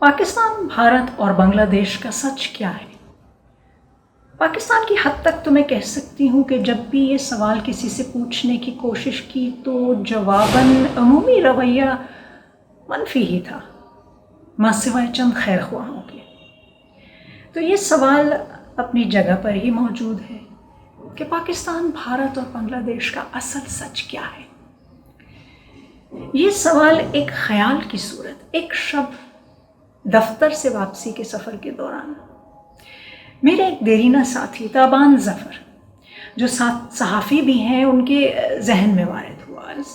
पाकिस्तान, भारत और बांग्लादेश का सच क्या है? पाकिस्तान की हद तक तो मैं कह सकती हूँ कि जब भी ये सवाल किसी से पूछने की कोशिश की तो जवाबन अमूमी रवैया मनफी ही था, मां सिवाय चंद खैर ख्वाहों के। तो ये सवाल अपनी जगह पर ही मौजूद है कि पाकिस्तान, भारत और बांग्लादेश का असल सच क्या है। ये सवाल एक ख्याल की सूरत, एक शब दफ्तर से वापसी के सफ़र के दौरान मेरे एक देरीना साथी ताबान ज़फ़र, जो सहाफ़ी भी हैं, उनके जहन में वारिद हुआ। इस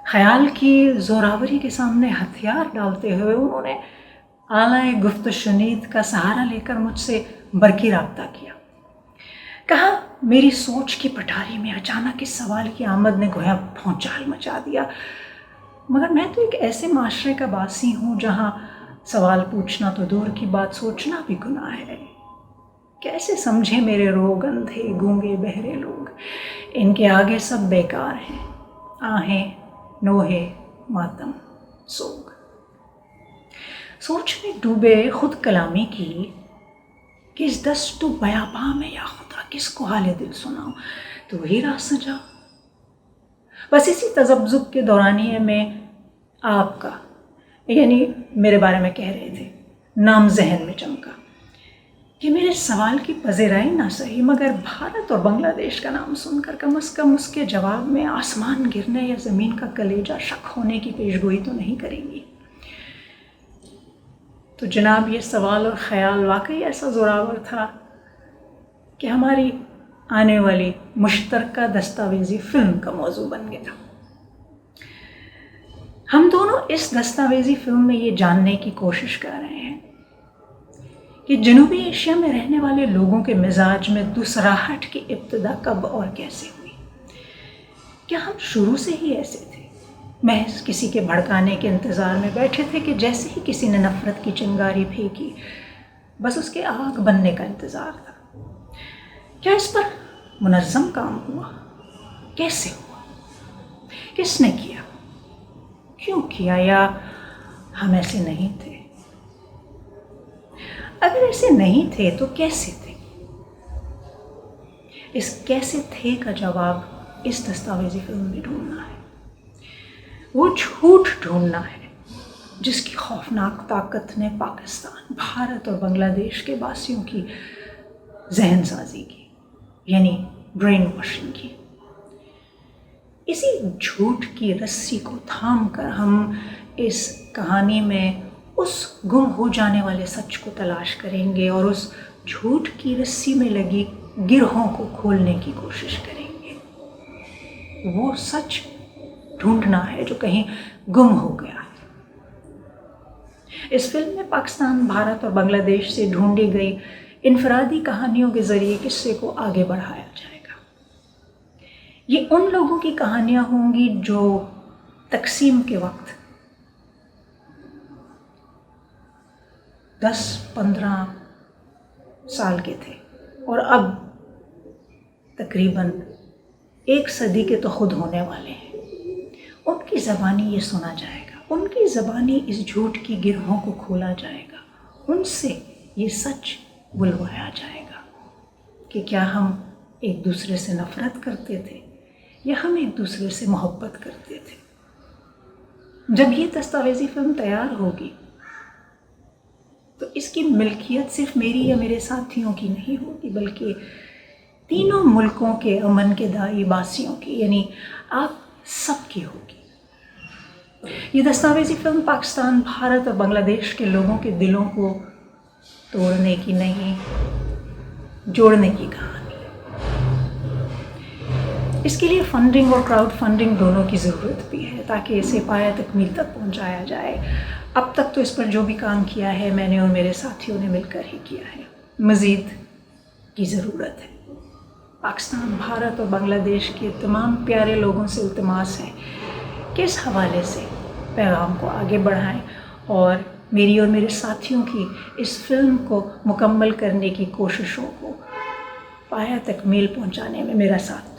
ख़याल की ज़ोरावरी के सामने हथियार डालते हुए उन्होंने आला गुफ्त शुनीद का सहारा लेकर मुझसे बरकी राब्ता किया। कहा, मेरी सोच की पठारी में अचानक इस सवाल की आमद ने गोया भौचाल मचा दिया, मगर मैं तो एक ऐसे माशरे का बासी हूँ जहाँ सवाल पूछना तो दूर की बात, सोचना भी गुनाह है। कैसे समझे मेरे रोग, अंधे गूंगे बहरे लोग, इनके आगे सब बेकार हैं, आहें नोहे मातम सोग। सोच में डूबे खुद कलामी की, किस दस्तु बयाबा में या खुदा, किसको हाले दिल सुनाऊं, तो वही राह सजा। बस इसी तजब्जुब के दौरानिए में आपका, यानी मेरे बारे में कह रहे थे, नाम जहन में चमका कि मेरे सवाल की पज़ेराई ना सही, मगर भारत और बांग्लादेश का नाम सुनकर कम से कम उसके जवाब में आसमान गिरने या ज़मीन का कलेजा शक होने की पेशगोई तो नहीं करेंगी। तो जनाब, ये सवाल और ख़याल वाकई ऐसा ज़ोरावर था कि हमारी आने वाली मुश्तरका दस्तावेज़ी फ़िल्म का मौजू बन गया। हम दोनों इस दस्तावेज़ी फ़िल्म में ये जानने की कोशिश कर रहे हैं कि जनूबी एशिया में रहने वाले लोगों के मिजाज में दुसराहट की इब्तिदा कब और कैसे हुई। क्या हम शुरू से ही ऐसे थे, महज किसी के भड़काने के इंतज़ार में बैठे थे कि जैसे ही किसी ने नफ़रत की चिंगारी फेंकी बस उसके आग बनने का इंतज़ार था? क्या इस पर मुनज़्ज़म काम हुआ? कैसे हुआ? किसने किया? क्यों किया? या हम ऐसे नहीं थे? अगर ऐसे नहीं थे तो कैसे थे? इस कैसे थे का जवाब इस दस्तावेज़ी फिल्म में ढूंढना है। वो झूठ ढूंढना है जिसकी खौफनाक ताकत ने पाकिस्तान, भारत और बांग्लादेश के बासियों की जहन साजी की, यानी ब्रेन वॉशिंग की। इसी झूठ की रस्सी को थाम कर हम इस कहानी में उस गुम हो जाने वाले सच को तलाश करेंगे और उस झूठ की रस्सी में लगी गिरहों को खोलने की कोशिश करेंगे। वो सच ढूंढना है जो कहीं गुम हो गया है। इस फिल्म में पाकिस्तान, भारत और बांग्लादेश से ढूंढी गई इनफरादी कहानियों के ज़रिए किस्से को आगे बढ़ाया जाएगा। ये उन लोगों की कहानियाँ होंगी जो तकसीम के वक्त 10-15 साल के थे और अब तकरीबन 1 सदी के तो खुद होने वाले हैं। उनकी ज़बानी ये सुना जाएगा, उनकी ज़बानी इस झूठ की गिरहों को खोला जाएगा, उनसे ये सच बुलवाया जाएगा कि क्या हम एक दूसरे से नफ़रत करते थे या हम एक दूसरे से मोहब्बत करते थे। जब ये दस्तावेज़ी फिल्म तैयार होगी तो इसकी मिल्कियत सिर्फ मेरी या मेरे साथियों की नहीं होगी, बल्कि तीनों मुल्कों के अमन के दाई बासियों की, यानी आप सबकी होगी। ये दस्तावेज़ी फिल्म पाकिस्तान, भारत और बांग्लादेश के लोगों के दिलों को तोड़ने की नहीं, जोड़ने की कहानी। इसके लिए फंडिंग और क्राउड फंडिंग दोनों की ज़रूरत भी है ताकि इसे पाया तकमील तक पहुंचाया जाए। अब तक तो इस पर जो भी काम किया है मैंने और मेरे साथियों ने मिलकर ही किया है। मज़ीद की ज़रूरत है। पाकिस्तान, भारत और बांग्लादेश के तमाम प्यारे लोगों से इल्तिमास है कि इस हवाले से पैगाम को आगे बढ़ाएं और मेरी और मेरे साथियों की इस फिल्म को मुकम्मल करने की कोशिशों को पाया तकमील पहुंचाने में मेरा साथ